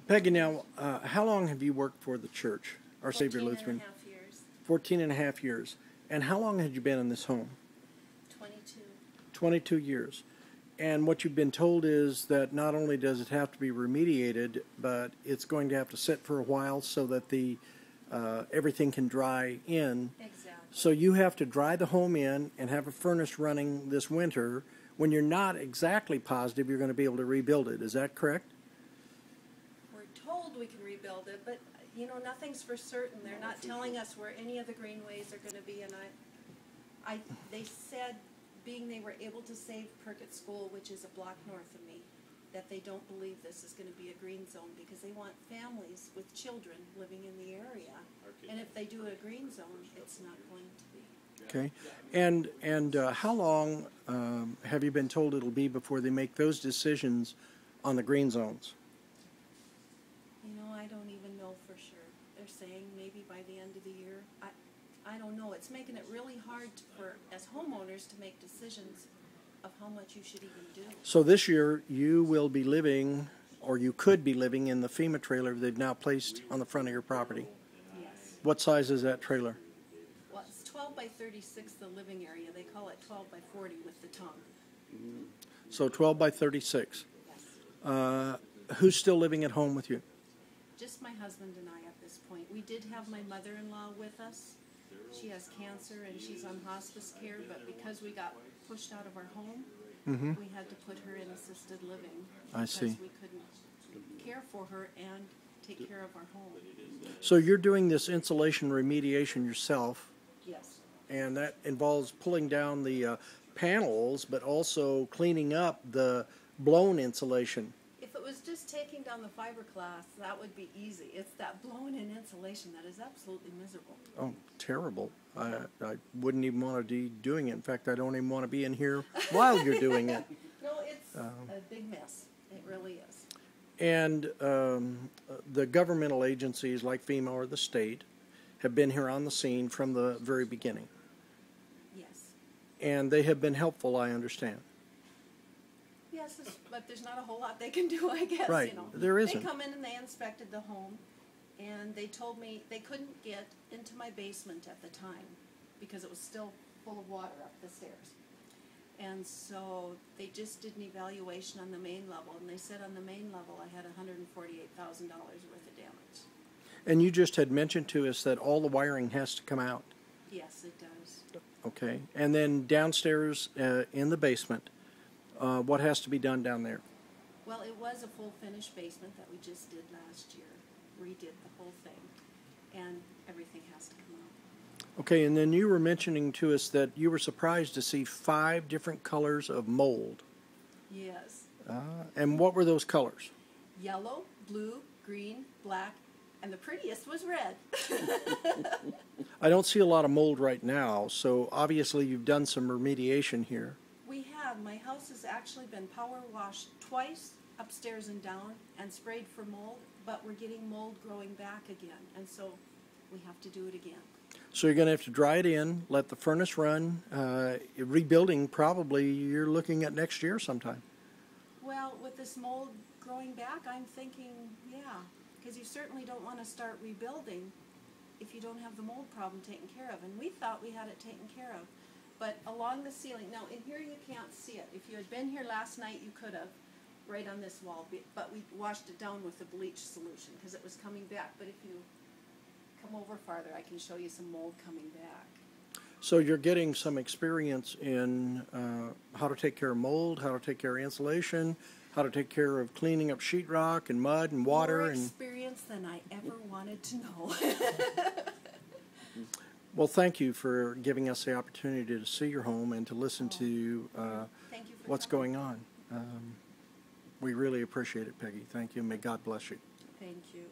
Peggy, now, how long have you worked for the church, Our Savior 14 Lutheran? and a half years. 14 and a half years. And how long had you been in this home? 22. 22 years. And what you've been told is that not only does it have to be remediated, but it's going to have to sit for a while so that the everything can dry in. Exactly. So you have to dry the home in and have a furnace running this winter when you're not exactly positive you're going to be able to rebuild it. Is that correct? We're told we can rebuild it, but you know, nothing's for certain. They're not telling us where any of the greenways are going to be, and they said, being they were able to save Perkett School, which is a block north of me, that they don't believe this is going to be a green zone because they want families with children living in the area. And if they do a green zone, it's not going to be. Okay. And how long have you been told it'll be before they make those decisions on the green zones? You know, I don't even know for sure. They're saying maybe by the end of the year. I don't know. It's making it really hard for, as homeowners, to make decisions of how much you should even do. So this year you will be living, or you could be living, in the FEMA trailer they've now placed on the front of your property. Yes. What size is that trailer? Well, it's 12 by 36, the living area. They call it 12 by 40 with the tongue. So 12 by 36. Yes. Who's still living at home with you? Just my husband and I at this point. We did have my mother-in-law with us. She has cancer and she's on hospice care, but because we got pushed out of our home, we had to put her in assisted living. I see. Because we couldn't care for her and take care of our home. So you're doing this insulation remediation yourself, Yes. and that involves pulling down the panels, but also cleaning up the blown insulation. If it was just taking down the fiberglass, that would be easy. It's that blown-in insulation that is absolutely miserable. Oh, terrible. I wouldn't even want to be doing it. In fact, I don't even want to be in here while you're doing it. No, it's a big mess. It really is. And the governmental agencies like FEMA or the state have been here on the scene from the very beginning. Yes. And they have been helpful, I understand. Yes, but there's not a whole lot they can do, I guess. Right, You know. there isn't. They come in and they inspected the home, and they told me they couldn't get into my basement at the time because it was still full of water up the stairs. And so they just did an evaluation on the main level, and they said on the main level I had $148,000 worth of damage. And you just had mentioned to us that all the wiring has to come out. Yes, it does. Okay. And then downstairs in the basement, what has to be done down there? Well, it was a full finished basement that we just did last year. Redid the whole thing, and everything has to come out. Okay, and then you were mentioning to us that you were surprised to see 5 different colors of mold. Yes. And what were those colors? Yellow, blue, green, black, and the prettiest was red. I don't see a lot of mold right now, so obviously you've done some remediation here. We have. My house has actually been power washed twice, upstairs and down, and sprayed for mold, but we're getting mold growing back again, and so we have to do it again. So you're going to have to dry it in, let the furnace run. Rebuilding, probably you're looking at next year sometime. Well, with this mold growing back, I'm thinking, yeah, because you certainly don't want to start rebuilding if you don't have the mold problem taken care of. And we thought we had it taken care of. But along the ceiling, now in here you can't see it. If you had been here last night, you could have, right on this wall. But we washed it down with the bleach solution because it was coming back. But if you come over farther, I can show you some mold coming back. So you're getting some experience in how to take care of mold, how to take care of insulation, how to take care of cleaning up sheetrock and mud and water. More experience than I ever wanted to know. Well, thank you for giving us the opportunity to see your home and to listen to Thank you for what's coming. going on. We really appreciate it, Peggy. Thank you. May God bless you. Thank you.